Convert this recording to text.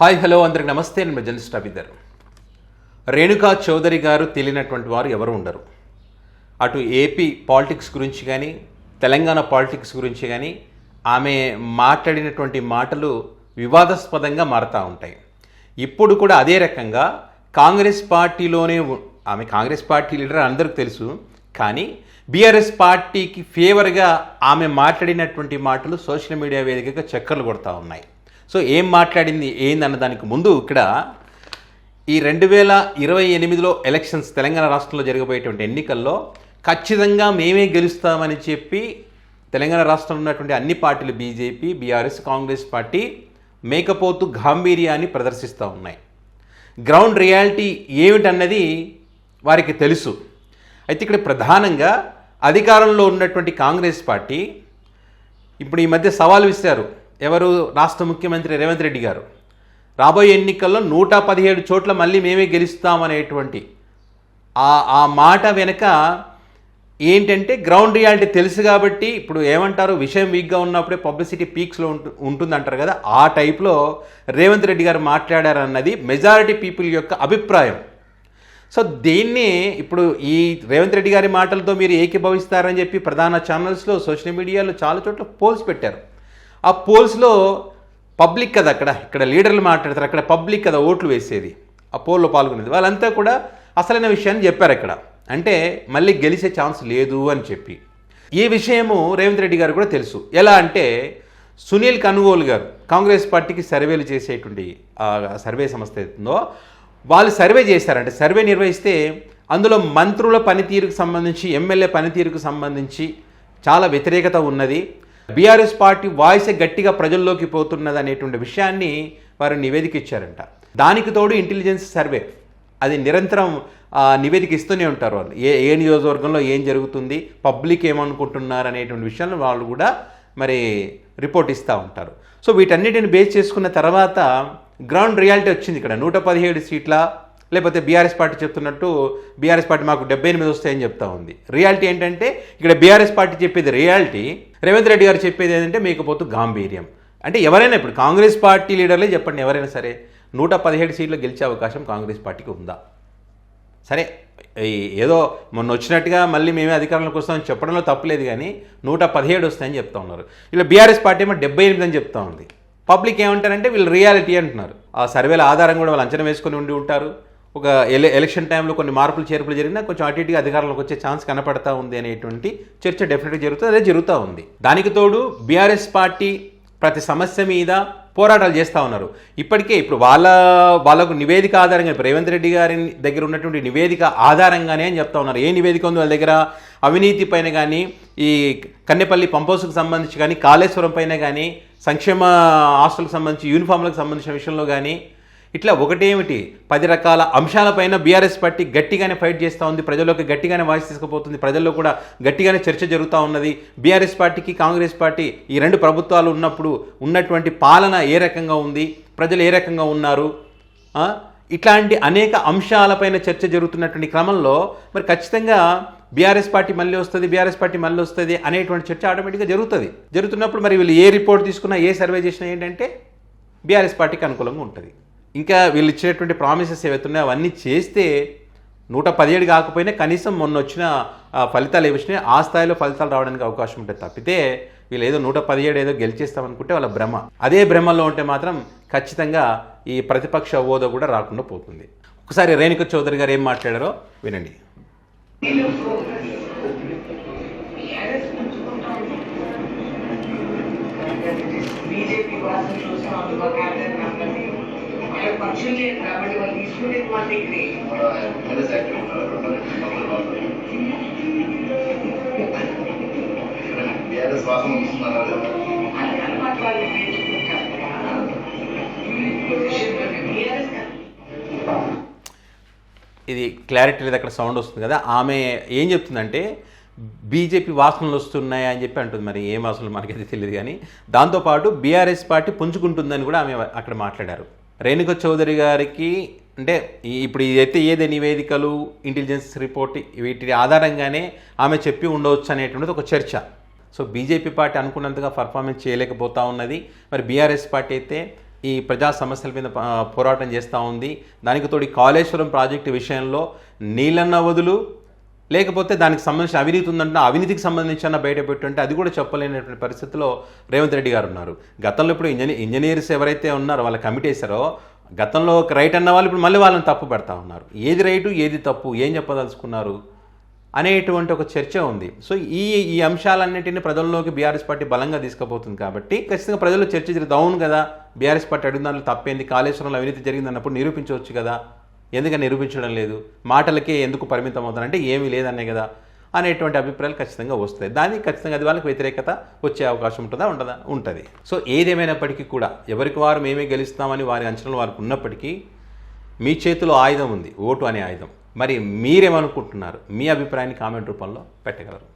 Hi hello అందరికి నమస్తే. నేను జర్నలిస్ట్ అభిదర్. రేణుకా చౌదరి గారు తెలియనటువంటి వారు ఎవరు ఉండరు. అటు ఏపీ పాలిటిక్స్ గురించి కానీ తెలంగాణ పాలిటిక్స్ గురించి కానీ ఆమె మాట్లాడినటువంటి మాటలు వివాదాస్పదంగా మారుతూ ఉంటాయి. ఇప్పుడు కూడా అదే రకంగా కాంగ్రెస్ పార్టీలోనే ఆమె కాంగ్రెస్ పార్టీ లీడర్ అందరికీ తెలుసు. కానీ బీఆర్ఎస్ పార్టీకి ఫేవర్గా ఆమె మాట్లాడినటువంటి మాటలు సోషల్ మీడియా వేదికగా చక్కర్లు కొడతా ఉన్నాయి. సో ఏం మాట్లాడింది ఏందన్న దానికి ముందు ఇక్కడ ఈ 2028లో ఎలక్షన్స్ తెలంగాణ రాష్ట్రంలో జరగబోయేటువంటి ఎన్నికల్లో ఖచ్చితంగా మేమే గెలుస్తామని చెప్పి తెలంగాణ రాష్ట్రంలో ఉన్నటువంటి అన్ని పార్టీలు బీజేపీ, బీఆర్ఎస్, కాంగ్రెస్ పార్టీ మేకపోతు గాంభీర్యాన్ని ప్రదర్శిస్తూ ఉన్నాయి. గ్రౌండ్ రియాలిటీ ఏమిటన్నది వారికి తెలుసు. అయితే ఇక్కడ ప్రధానంగా అధికారంలో ఉన్నటువంటి కాంగ్రెస్ పార్టీ ఇప్పుడు ఈ మధ్య సవాల్ విసిరారు. ఎవరు? రాష్ట్ర ముఖ్యమంత్రి రేవంత్ రెడ్డి గారు రాబోయే ఎన్నికల్లో 117 చోట్ల మళ్ళీ మేమే గెలుస్తామనేటువంటి ఆ మాట వెనక ఏంటంటే గ్రౌండ్ రియాలిటీ తెలుసు కాబట్టి ఇప్పుడు ఏమంటారు, విషయం వీక్గా ఉన్నప్పుడే పబ్లిసిటీ పీక్స్లో ఉంటుందంటారు కదా, ఆ టైప్లో రేవంత్ రెడ్డి గారు మాట్లాడారన్నది మెజారిటీ పీపుల్ యొక్క అభిప్రాయం. సో దీన్ని ఇప్పుడు ఈ రేవంత్ రెడ్డి గారి మాటలతో మీరు ఏకీభవిస్తారని చెప్పి ప్రధాన ఛానల్స్లో సోషల్ మీడియాలో చాలా చోట్ల పోల్స్ పెట్టారు. ఆ పోల్స్లో పబ్లిక్ కదా, ఇక్కడ లీడర్లు మాట్లాడతారు, అక్కడ పబ్లిక్ కదా ఓట్లు వేసేది, ఆ పోల్లో పాల్గొనేది. వాళ్ళంతా కూడా అసలైన విషయాన్ని చెప్పారు. ఇక్కడ అంటే మళ్ళీ గెలిచే ఛాన్స్ లేదు అని చెప్పి ఈ విషయము రేవంత్ రెడ్డి గారు కూడా తెలుసు. ఎలా అంటే సునీల్ కనుగోలు గారు కాంగ్రెస్ పార్టీకి సర్వేలు చేసేటువంటి సర్వే సంస్థ ఏదో వాళ్ళు సర్వే చేశారంటే, సర్వే నిర్వహిస్తే అందులో మంత్రుల పనితీరుకు సంబంధించి, ఎమ్మెల్యే పనితీరుకు సంబంధించి చాలా వ్యతిరేకత ఉన్నది. బీఆర్ఎస్ పార్టీ వాయిస్ గట్టిగా ప్రజల్లోకి పోతున్నది అనేటువంటి విషయాన్ని వారు నివేదిక ఇచ్చారంట. దానికి తోడు ఇంటెలిజెన్స్ సర్వే అది నిరంతరం నివేదిక ఇస్తూనే ఉంటారు. వాళ్ళు ఏ నియోజకవర్గంలో ఏం జరుగుతుంది, పబ్లిక్ ఏమనుకుంటున్నారు అనేటువంటి విషయాలను వాళ్ళు కూడా మరి రిపోర్ట్ ఇస్తూ ఉంటారు. సో వీటన్నిటిని బేస్ చేసుకున్న తర్వాత గ్రౌండ్ రియాలిటీ వచ్చింది. ఇక్కడ 117 సీట్ల, లేకపోతే బీఆర్ఎస్ పార్టీ చెప్తున్నట్టు బీఆర్ఎస్ పార్టీ మాకు 78 వస్తాయని చెప్తా ఉంది. రియాలిటీ ఏంటంటే ఇక్కడ బీఆర్ఎస్ పార్టీ చెప్పేది రియాలిటీ, రేవంత్ రెడ్డి గారు చెప్పేది ఏంటంటే మేకపోతు గాంభీర్యం. అంటే ఎవరైనా ఇప్పుడు కాంగ్రెస్ పార్టీ లీడర్లే చెప్పండి, ఎవరైనా సరే 117 సీట్లు గెలిచే అవకాశం కాంగ్రెస్ పార్టీకి ఉందా? సరే ఏదో మొన్న వచ్చినట్టుగా మళ్ళీ మేమే అధికారంలోకి వస్తామని చెప్పడంలో తప్పులేదు, కానీ 117 వస్తాయని చెప్తా ఉన్నారు. ఇలా బీఆర్ఎస్ పార్టీ ఏమో 78 అని చెప్తా ఉంది. పబ్లిక్ ఏమంటారంటే వీళ్ళు రియాలిటీ అంటున్నారు. ఆ సర్వేల ఆధారం కూడా వాళ్ళు అంచనా వేసుకొని ఉండి ఉంటారు. ఒక ఎలక్షన్ టైంలో కొన్ని మార్పులు చేర్పులు జరిగినా కొంచెం అటు ఇటుగా అధికారంలోకి వచ్చే ఛాన్స్ కనపడతా ఉంది అనేటువంటి చర్చ డెఫినెట్గా జరుగుతుంది. అదే జరుగుతూ ఉంది. దానికి తోడు బీఆర్ఎస్ పార్టీ ప్రతి సమస్య మీద పోరాటాలు చేస్తూ ఉన్నారు. ఇప్పటికే ఇప్పుడు వాళ్ళకు నివేదిక ఆధారంగా, ఇప్పుడు రేవంత్ రెడ్డి గారి దగ్గర ఉన్నటువంటి నివేదిక ఆధారంగానే అని చెప్తా ఉన్నారు. ఏ నివేదిక ఉంది వాళ్ళ దగ్గర? అవినీతి పైన కానీ, ఈ కన్నెపల్లి పంపోసుకు సంబంధించి కానీ, కాళేశ్వరం పైన కానీ, సంక్షేమ హాస్టల్కి సంబంధించి యూనిఫామ్లకు సంబంధించిన విషయంలో కానీ, ఇట్లా ఒకటేమిటి 10 రకాల అంశాలపైన బీఆర్ఎస్ పార్టీ గట్టిగానే ఫైట్ చేస్తూ ఉంది. ప్రజల్లోకి గట్టిగానే వాయిస్ తీసుకుపోతుంది. ప్రజల్లో కూడా గట్టిగానే చర్చ జరుగుతూ ఉన్నది. బీఆర్ఎస్ పార్టీకి కాంగ్రెస్ పార్టీ ఈ 2 ప్రభుత్వాలు ఉన్నప్పుడు ఉన్నటువంటి పాలన ఏ రకంగా ఉంది, ప్రజలు ఏ రకంగా ఉన్నారు, ఇట్లాంటి అనేక అంశాలపైన చర్చ జరుగుతున్నటువంటి క్రమంలో మరి ఖచ్చితంగా బీఆర్ఎస్ పార్టీ మళ్ళీ వస్తుంది అనేటువంటి చర్చ ఆటోమేటిక్గా జరుగుతున్నప్పుడు మరి వీళ్ళు ఏ రిపోర్ట్ తీసుకున్నా, ఏ సర్వే చేసినా ఏంటంటే బీఆర్ఎస్ పార్టీకి అనుకూలంగా ఉంటుంది. ఇంకా వీళ్ళు ఇచ్చినటువంటి ప్రామిసెస్ ఏవైతున్నాయో అవన్నీ చేస్తే 117 కాకపోయినా కనీసం మొన్న వచ్చిన ఫలితాలు ఏమిచ్చినాయి ఆ స్థాయిలో ఫలితాలు రావడానికి అవకాశం ఉంటుంది. తప్పితే వీళ్ళు ఏదో 117 ఏదో గెలిచేస్తామనుకుంటే వాళ్ళ భ్రమ. అదే భ్రమలో ఉంటే మాత్రం ఖచ్చితంగా ఈ ప్రతిపక్ష హోదా కూడా రాకుండా పోతుంది. ఒకసారి రేణుకా చౌదరి గారు ఏం మాట్లాడారో వినండి. పక్షులే కాబట్టి వాళ్ళు తీసుకునే వాళ్ళ ఇది క్లారిటీ లేదు, అక్కడ సౌండ్ వస్తుంది కదా. ఆమె ఏం చెప్తుందంటే బీజేపీ వాసనలు వస్తున్నాయి అని చెప్పి అంటుంది. మరి ఏం వాసనలు మనకైతే తెలియదు, కానీ దాంతోపాటు బీఆర్ఎస్ పార్టీ పుంజుకుంటుందని కూడా ఆమె అక్కడ మాట్లాడారు. రేణుకా చౌదరి గారికి అంటే ఇప్పుడు ఇదైతే ఏదే నివేదికలు, ఇంటెలిజెన్స్ రిపోర్ట్ వీటి ఆధారంగానే ఆమె చెప్పి ఉండవచ్చు అనేటువంటిది ఒక చర్చ. సో బీజేపీ పార్టీ అనుకున్నంతగా పర్ఫార్మెన్స్ చేయలేకపోతా ఉన్నది. మరి బీఆర్ఎస్ పార్టీ అయితే ఈ ప్రజా సమస్యల మీద పోరాటం చేస్తూ ఉంది. దానికి తోడు కాళేశ్వరం ప్రాజెక్టు విషయంలో నీళ్ళన్న వదులు, లేకపోతే దానికి సంబంధించిన అవినీతి ఉందంటే అవినీతికి సంబంధించిన బయట పెట్టుంటే అది కూడా చెప్పలేనటువంటి పరిస్థితిలో రేవంత్ రెడ్డి గారు ఉన్నారు. గతంలో ఇప్పుడు ఇంజనీర్స్ ఎవరైతే ఉన్నారో వాళ్ళ కమిటీ వేసారో, గతంలో ఒక రైట్ అన్న వాళ్ళు ఇప్పుడు మళ్ళీ వాళ్ళని తప్పు పెడతా ఉన్నారు. ఏది రైటు ఏది తప్పు, ఏం చెప్పదలుచుకున్నారు అనేటువంటి ఒక చర్చ ఉంది. సో ఈ అంశాలన్నింటినీ ప్రజల్లోకి బీఆర్ఎస్ పార్టీ బలంగా తీసుకుపోతుంది కాబట్టి ఖచ్చితంగా ప్రజల్లో చర్చ జరుగుతుంది. అవును కదా, బీఆర్ఎస్ పార్టీ అడిగిన దాంట్లో తప్పేంది, కాళేశ్వరంలో అవినీతి జరిగింది అన్నప్పుడు నిరూపించవచ్చు కదా, ఎందుకని నిరూపించడం లేదు, మాటలకే ఎందుకు పరిమితం అవుతారంటే ఏమీ లేదనే కదా అనేటువంటి అభిప్రాయాలు ఖచ్చితంగా వస్తాయి. దానికి ఖచ్చితంగా అది వాళ్ళకి వ్యతిరేకత వచ్చే అవకాశం ఉంటుందా? ఉంటుంది. సో ఏదేమైనప్పటికీ కూడా ఎవరికి వారు మేమే గెలుస్తామని వారి అంచనాలు వారికి ఉన్నప్పటికీ మీ చేతిలో ఆయుధం ఉంది, ఓటు అనే ఆయుధం. మరి మీరేమనుకుంటున్నారు? మీ అభిప్రాయాన్ని కామెంట్ రూపంలో పెట్టగలరు.